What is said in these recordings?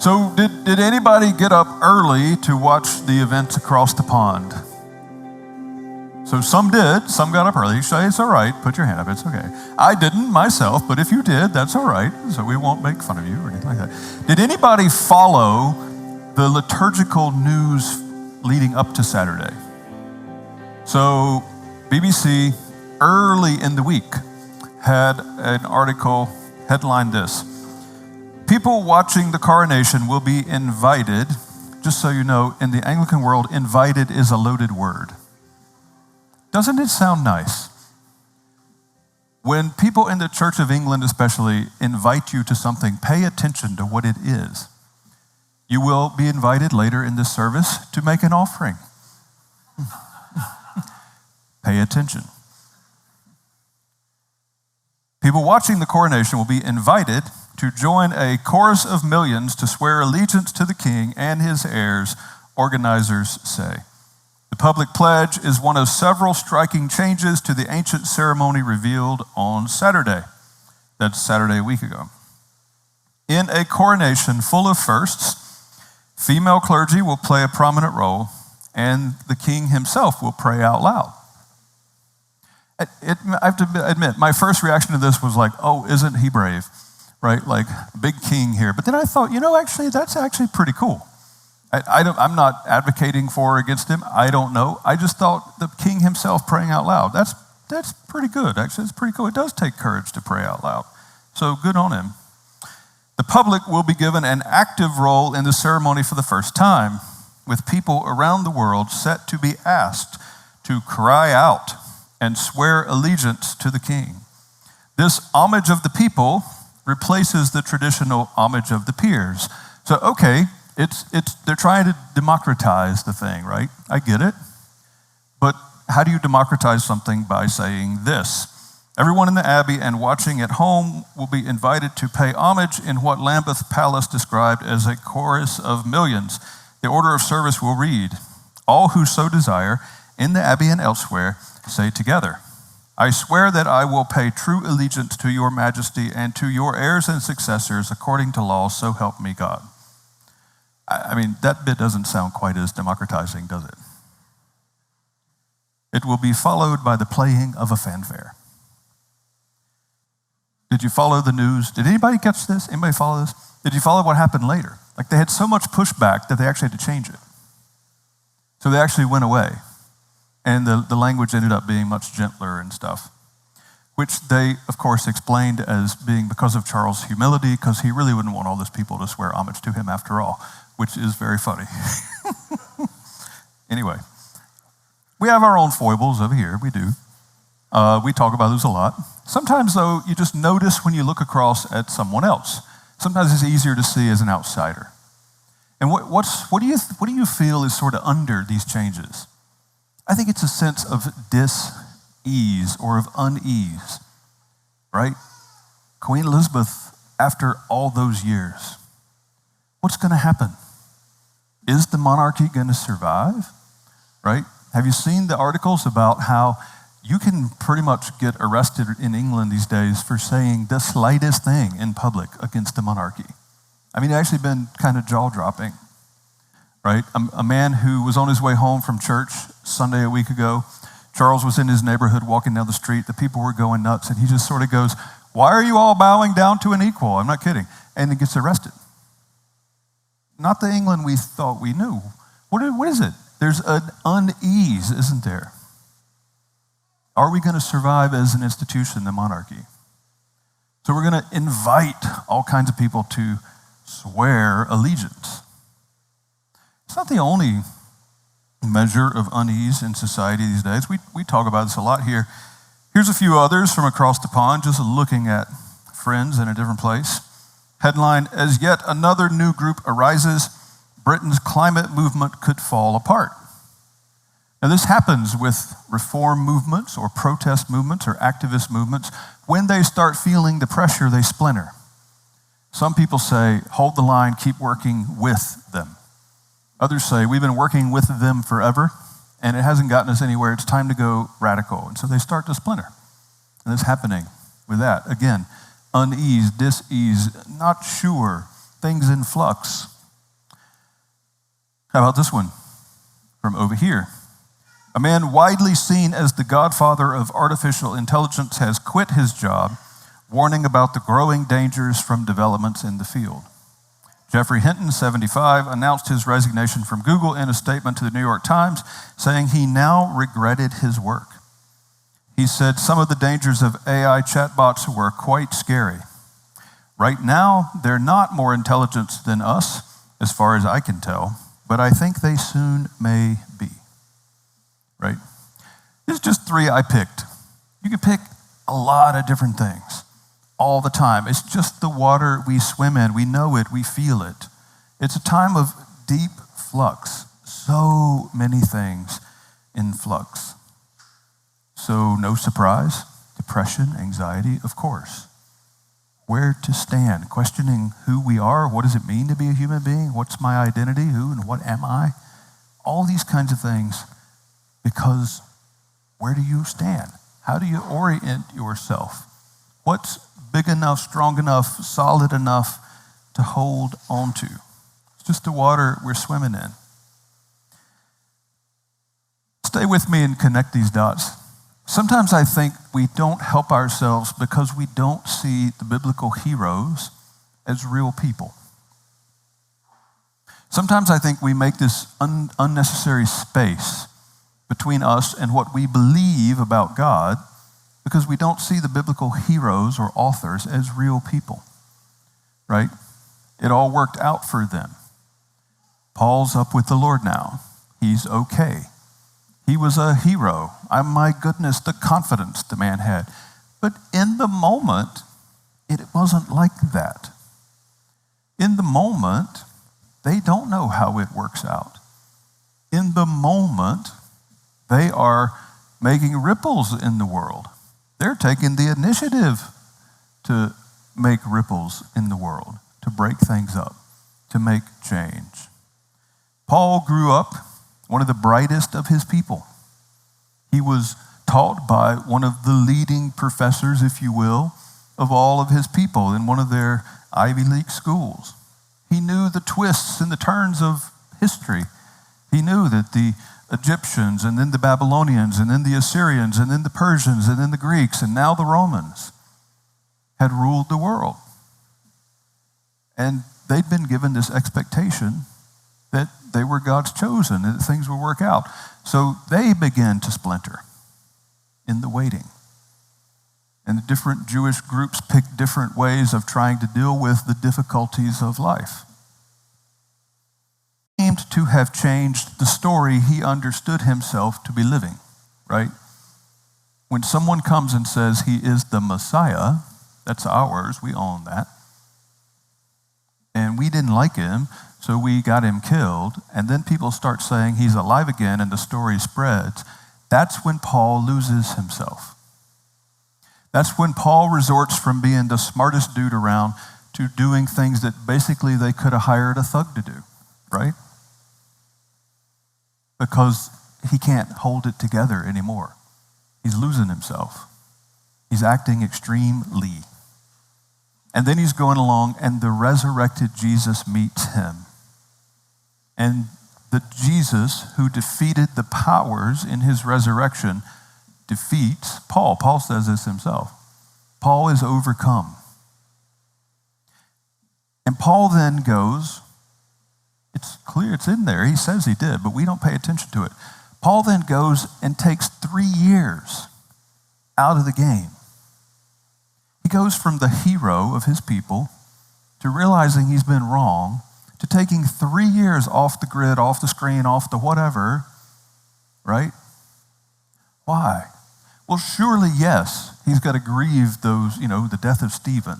So did anybody get up early to watch the events across the pond? So some did, some got up early. Say it's all right, put your hand up, it's okay. I didn't myself, but if you did, that's all right. So we won't make fun of you or anything like that. Did anybody follow the liturgical news leading up to Saturday? So BBC early in the week had an article headlined this: people watching the coronation will be invited. Just so you know, in the Anglican world, invited is a loaded word. Doesn't it sound nice? When people in the Church of England especially invite you to something, pay attention to what it is. You will be invited later in this service to make an offering. Pay attention. People watching the coronation will be invited to join a chorus of millions to swear allegiance to the king and his heirs, organizers say. The public pledge is one of several striking changes to the ancient ceremony revealed on Saturday. That's Saturday a week ago. In a coronation full of firsts, female clergy will play a prominent role, and the king himself will pray out loud. I have to admit, my first reaction to this was like, oh, isn't he brave? Right? Like, big king here. But then I thought, actually, that's actually pretty cool. I'm not advocating for or against him. I don't know. I just thought the king himself praying out loud. That's pretty good, actually. It's pretty cool. It does take courage to pray out loud. So good on him. The public will be given an active role in the ceremony for the first time, with people around the world set to be asked to cry out and swear allegiance to the king. This homage of the people replaces the traditional homage of the peers. So, okay, they're trying to democratize the thing, right? I get it. But how do you democratize something? By saying this: everyone in the Abbey and watching at home will be invited to pay homage in what Lambeth Palace described as a chorus of millions. The order of service will read, all who so desire, in the Abbey and elsewhere, say together, I swear that I will pay true allegiance to your majesty and to your heirs and successors according to law, so help me God. I mean, that bit doesn't sound quite as democratizing, does it? It will be followed by the playing of a fanfare. Did you follow the news? Did anybody catch this? Anybody follow this? Did you follow what happened later? Like, they had so much pushback that they actually had to change it. So they actually went away. And the language ended up being much gentler and stuff, which they, of course, explained as being because of Charles' humility, because he really wouldn't want all those people to swear homage to him after all, which is very funny. Anyway, we have our own foibles over here. We do. We talk about those a lot. Sometimes, though, you just notice when you look across at someone else. Sometimes it's easier to see as an outsider. And what do you feel is sort of under these changes? I think it's a sense of dis-ease or of unease, right? Queen Elizabeth, after all those years, what's going to happen? Is the monarchy going to survive, right? Have you seen the articles about how you can pretty much get arrested in England these days for saying the slightest thing in public against the monarchy? I mean, it's actually been kind of jaw-dropping. Right? A man who was on his way home from church Sunday a week ago, Charles was in his neighborhood walking down the street. The people were going nuts, and he just sort of goes, why are you all bowing down to an equal? I'm not kidding. And he gets arrested. Not the England we thought we knew. What is it? There's an unease, isn't there? Are we going to survive as an institution, the monarchy? So we're going to invite all kinds of people to swear allegiance. It's not the only measure of unease in society these days. We talk about this a lot here. Here's a few others from across the pond, just looking at friends in a different place. Headline, as yet another new group arises, Britain's climate movement could fall apart. Now this happens with reform movements or protest movements or activist movements. When they start feeling the pressure, they splinter. Some people say, hold the line, keep working with them. Others say, we've been working with them forever, and it hasn't gotten us anywhere. It's time to go radical. And so they start to splinter. And it's happening with that. Again, unease, dis-ease, not sure, things in flux. How about this one from over here? A man widely seen as the godfather of artificial intelligence has quit his job, warning about the growing dangers from developments in the field. Jeffrey Hinton, 75, announced his resignation from Google in a statement to the New York Times, saying he now regretted his work. He said some of the dangers of AI chatbots were quite scary. Right now, they're not more intelligent than us, as far as I can tell, but I think they soon may be. Right? These are just 3 I picked. You can pick a lot of different things all the time. It's just the water we swim in. We know it. We feel it. It's a time of deep flux. So many things in flux. So no surprise, depression, anxiety, of course. Where to stand, questioning who we are, what does it mean to be a human being, what's my identity, who and what am I? All these kinds of things, because where do you stand? How do you orient yourself? What's big enough, strong enough, solid enough to hold on to? It's just the water we're swimming in. Stay with me and connect these dots. Sometimes I think we don't help ourselves because we don't see the biblical heroes as real people. Sometimes I think we make this unnecessary space between us and what we believe about God because we don't see the biblical heroes or authors as real people, right? It all worked out for them. Paul's up with the Lord now. He's okay. He was a hero. My goodness, the confidence the man had. But in the moment, it wasn't like that. In the moment, they don't know how it works out. In the moment, they are making ripples in the world. They're taking the initiative to make ripples in the world, to break things up, to make change. Paul grew up one of the brightest of his people. He was taught by one of the leading professors, if you will, of all of his people in one of their Ivy League schools. He knew the twists and the turns of history. He knew that the Egyptians and then the Babylonians and then the Assyrians and then the Persians and then the Greeks and now the Romans had ruled the world. And they'd been given this expectation that they were God's chosen and that things would work out. So they began to splinter in the waiting. And the different Jewish groups picked different ways of trying to deal with the difficulties of life. He seemed to have changed the story he understood himself to be living, right? When someone comes and says he is the Messiah, that's ours, we own that. And we didn't like him, so we got him killed. And then people start saying he's alive again and the story spreads. That's when Paul loses himself. That's when Paul resorts from being the smartest dude around to doing things that basically they could have hired a thug to do, right? Because he can't hold it together anymore. He's losing himself. He's acting extremely. And then he's going along and the resurrected Jesus meets him. And the Jesus who defeated the powers in his resurrection defeats Paul. Paul says this himself. Paul is overcome. And Paul then goes, it's clear, it's in there. He says he did, but we don't pay attention to it. Paul then goes and takes 3 years out of the game. He goes from the hero of his people to realizing he's been wrong, to taking 3 years off the grid, off the screen, off the whatever, right? Why? Well, surely, yes, he's got to grieve those, the death of Stephen.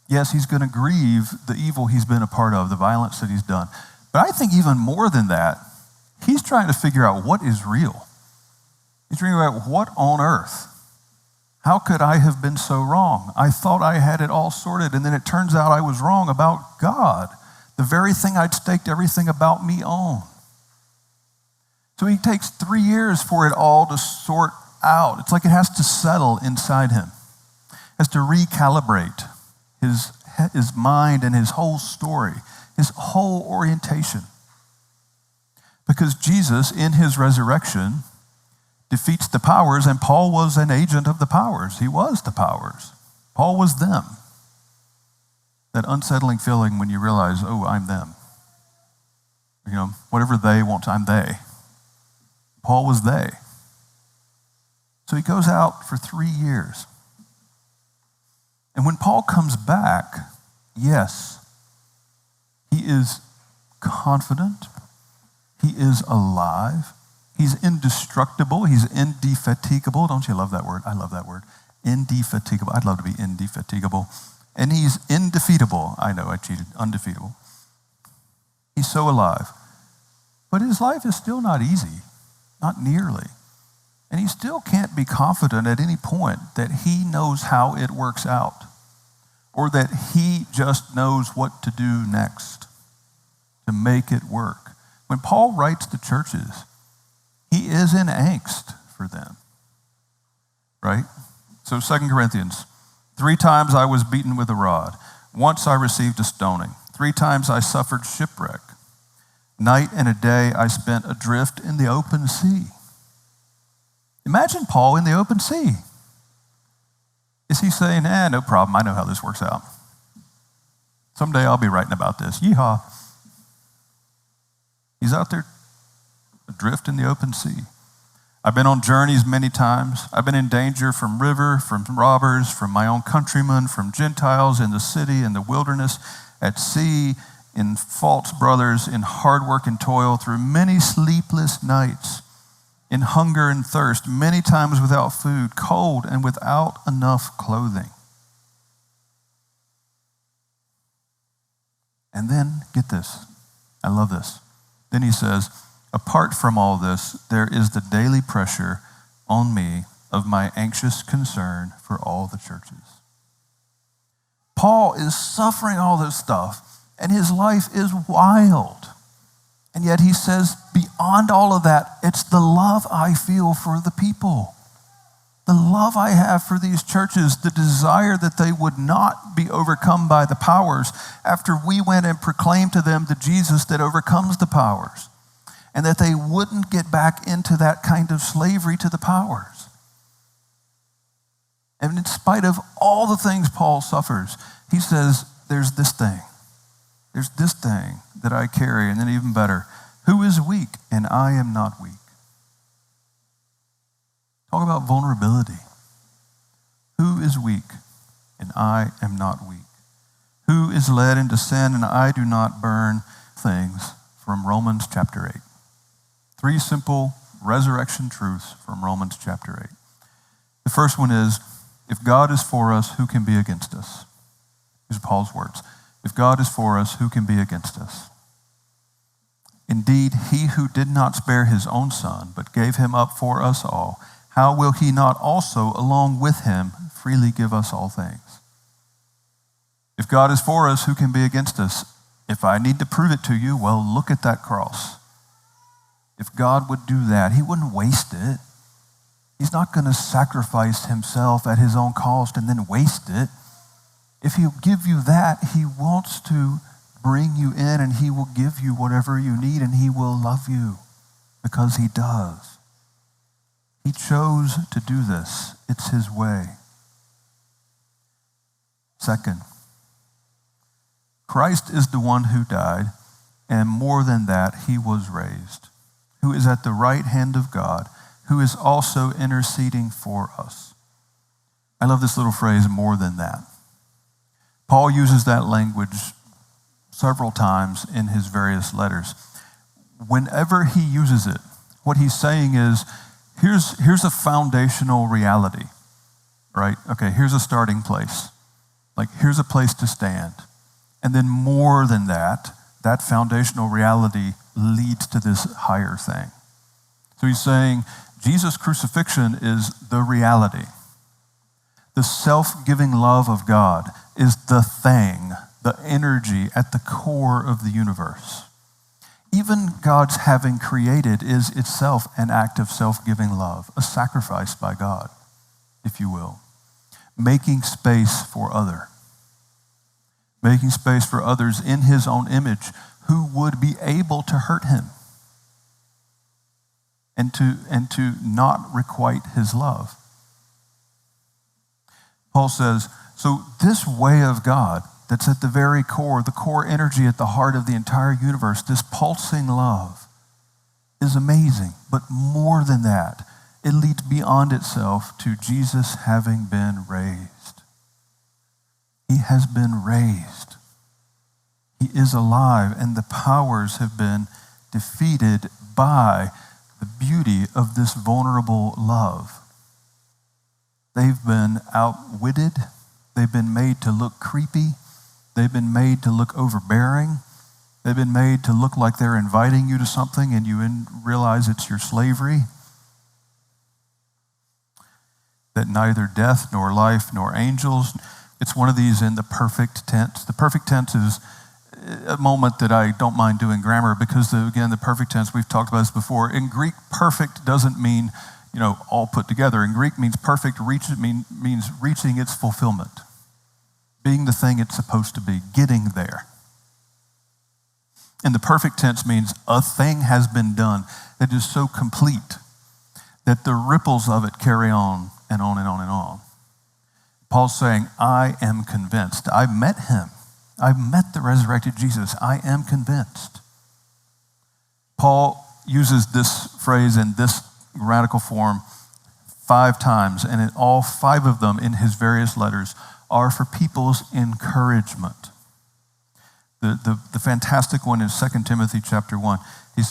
Yes, he's going to grieve the evil he's been a part of, the violence that he's done. But I think even more than that, he's trying to figure out what is real. He's trying to figure out what on earth. How could I have been so wrong? I thought I had it all sorted, and then it turns out I was wrong about God, the very thing I'd staked everything about me on. So he takes 3 years for it all to sort out. It's like it has to settle inside him. It has to recalibrate his mind and his whole story, his whole orientation. Because Jesus, in his resurrection, defeats the powers, and Paul was an agent of the powers. He was the powers. Paul was them. That unsettling feeling when you realize, oh, I'm them. Whatever they want, I'm they. Paul was they. So he goes out for 3 years. And when Paul comes back, yes, he is confident. He is alive. He's indestructible. He's indefatigable. Don't you love that word? I love that word. Indefatigable. I'd love to be indefatigable. And he's indefeatable. I know, I cheated. Undefeatable. He's so alive. But his life is still not easy. Not nearly. And he still can't be confident at any point that he knows how it works out, or that he just knows what to do next to make it work. When Paul writes to churches, he is in angst for them, right? So 2 Corinthians, 3 times I was beaten with a rod. Once I received a stoning. 3 times I suffered shipwreck. Night and a day I spent adrift in the open sea. Imagine Paul in the open sea. Is he saying, no problem, I know how this works out. Someday I'll be writing about this. Yeehaw. He's out there adrift in the open sea. I've been on journeys many times. I've been in danger from river, from robbers, from my own countrymen, from Gentiles in the city, in the wilderness, at sea, in false brothers, in hard work and toil, through many sleepless nights, in hunger and thirst, many times without food, cold and without enough clothing. And then, get this, I love this. Then he says, apart from all this, there is the daily pressure on me of my anxious concern for all the churches. Paul is suffering all this stuff, and his life is wild. And yet he says, beyond all of that, it's the love I feel for the people. The love I have for these churches, the desire that they would not be overcome by the powers after we went and proclaimed to them the Jesus that overcomes the powers, and that they wouldn't get back into that kind of slavery to the powers. And in spite of all the things Paul suffers, he says, there's this thing. There's this thing that I carry, and then even better, who is weak and I am not weak. Talk about vulnerability. Who is weak and I am not weak? Who is led into sin and I do not burn? Things from Romans chapter 8. 3 simple resurrection truths from Romans chapter 8. The first one is, if God is for us, who can be against us? These are Paul's words. If God is for us, who can be against us? Indeed, he who did not spare his own son, but gave him up for us all, how will he not also, along with him, freely give us all things? If God is for us, who can be against us? If I need to prove it to you, well, look at that cross. If God would do that, he wouldn't waste it. He's not going to sacrifice himself at his own cost and then waste it. If he'll give you that, he wants to bring you in, and he will give you whatever you need, and he will love you because he does. He chose to do this. It's his way. Second, Christ is the one who died, and more than that, he was raised, who is at the right hand of God, who is also interceding for us. I love this little phrase, more than that. Paul uses that language several times in his various letters. Whenever he uses it, what he's saying is, here's a foundational reality, right? Okay, here's a starting place. Like, here's a place to stand. And then more than that, that foundational reality leads to this higher thing. So he's saying, Jesus' crucifixion is the reality. The self-giving love of God is the thing, the energy at the core of the universe. Even God's having created is itself an act of self-giving love, a sacrifice by God, if you will. Making space for other. Making space for others in his own image who would be able to hurt him. and to not requite his love. Paul says, so this way of God that's at the very core, the core energy at the heart of the entire universe, this pulsing love is amazing. But more than that, it leads beyond itself to Jesus having been raised. He has been raised. He is alive, and the powers have been defeated by the beauty of this vulnerable love. They've been outwitted. They've been made to look creepy. They've been made to look overbearing. They've been made to look like they're inviting you to something and you realize it's your slavery. That neither death nor life nor angels, it's one of these in the perfect tense. The perfect tense is a moment that I don't mind doing grammar because, again, the perfect tense, we've talked about this before. In Greek, perfect doesn't mean, all put together. In Greek means perfect, means reaching its fulfillment, being the thing it's supposed to be, getting there. And the perfect tense means a thing has been done that is so complete that the ripples of it carry on and on and on and on. Paul's saying, I am convinced. I've met him. I've met the resurrected Jesus. I am convinced. Paul uses this phrase in this grammatical form 5 times, and in all 5 of them in his various letters are for people's encouragement. The fantastic one is 2 Timothy chapter 1.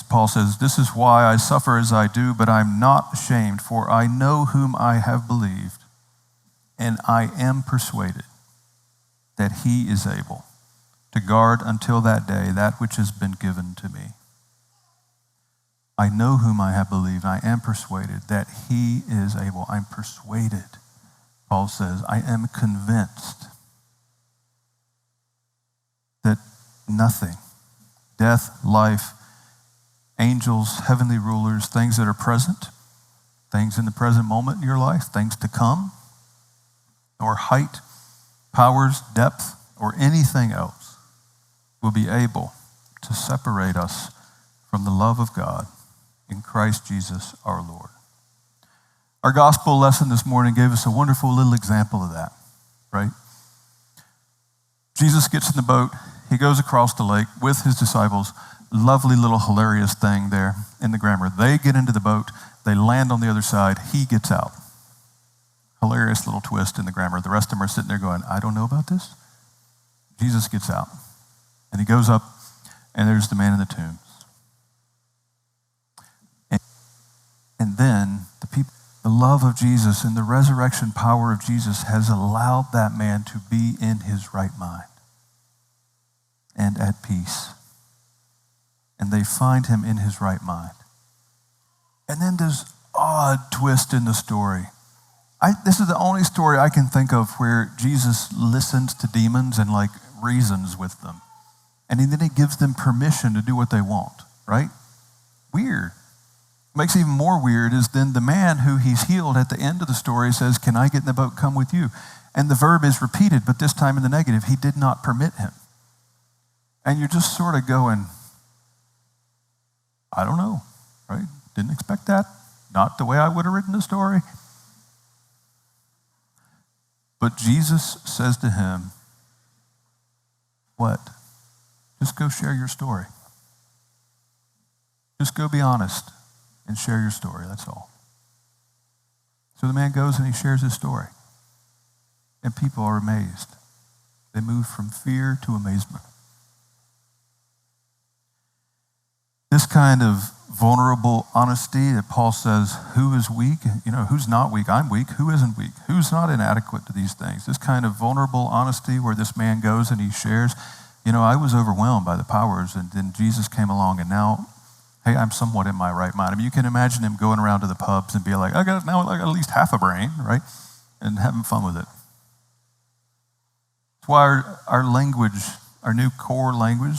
Paul says, this is why I suffer as I do, but I'm not ashamed, for I know whom I have believed, and I am persuaded that he is able to guard until that day that which has been given to me. I know whom I have believed, and I am persuaded that he is able. I'm persuaded, Paul says. I am convinced that nothing, death, life, angels, heavenly rulers, things that are present, things in the present moment in your life, things to come, or height, powers, depth, or anything else will be able to separate us from the love of God in Christ Jesus our Lord. Our gospel lesson this morning gave us a wonderful little example of that, right? Jesus gets in the boat. He goes across the lake with his disciples. Lovely little hilarious thing there in the grammar. They get into the boat. They land on the other side. He gets out. Hilarious little twist in the grammar. The rest of them are sitting there going, I don't know about this. Jesus gets out. And he goes up, and there's the man in the tombs. And then the love of Jesus and the resurrection power of Jesus has allowed that man to be in his right mind and at peace. And they find him in his right mind. And then this odd twist in the story. This is the only story I can think of where Jesus listens to demons and reasons with them. And then he gives them permission to do what they want, right? Weird. What makes it even more weird is then the man who he's healed at the end of the story says, can I get in the boat and come with you? And the verb is repeated, but this time in the negative. He did not permit him. And you're just sort of going, I don't know, right? Didn't expect that. Not the way I would have written the story. But Jesus says to him, what? Just go share your story. Just go be honest and share your story, that's all. So the man goes and he shares his story. And people are amazed. They move from fear to amazement. This kind of vulnerable honesty that Paul says, who is weak? Who's not weak? I'm weak. Who isn't weak? Who's not inadequate to these things? This kind of vulnerable honesty where this man goes and he shares, I was overwhelmed by the powers, and then Jesus came along, and now, hey, I'm somewhat in my right mind. I mean, you can imagine him going around to the pubs and be like, I got at least half a brain, right? And having fun with it. That's why our language, our new core language,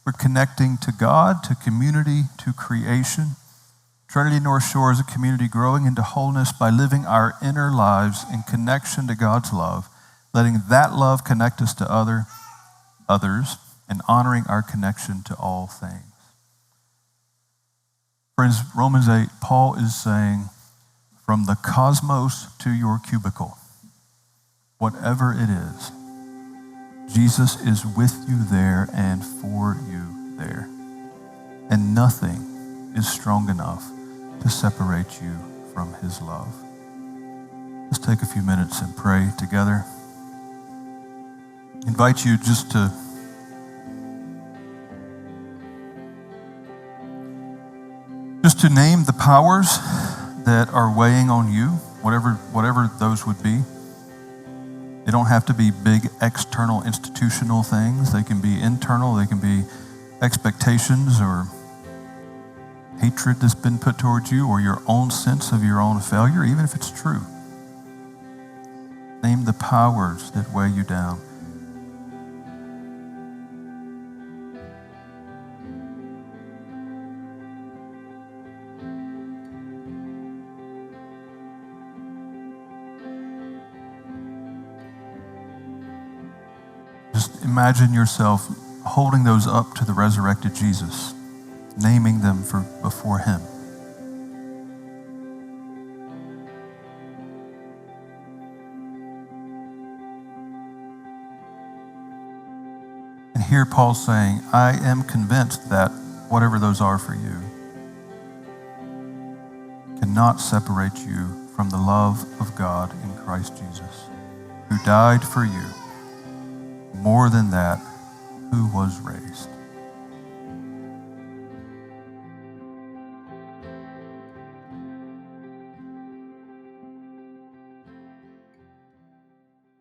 we're connecting to God, to community, to creation. Trinity North Shore is a community growing into wholeness by living our inner lives in connection to God's love, letting that love connect us to others, and honoring our connection to all things. Friends, Romans 8, Paul is saying, from the cosmos to your cubicle, whatever it is, Jesus is with you there and for you there. And nothing is strong enough to separate you from his love. Let's take a few minutes and pray together. I invite you just to name the powers that are weighing on you, whatever those would be. They don't have to be big external institutional things. They can be internal. They can be expectations or hatred that's been put towards you, or your own sense of your own failure, even if it's true. Name the powers that weigh you down. Just imagine yourself holding those up to the resurrected Jesus, naming them before him. And here Paul's saying, I am convinced that whatever those are for you cannot separate you from the love of God in Christ Jesus, who died for you. More than that, who was raised.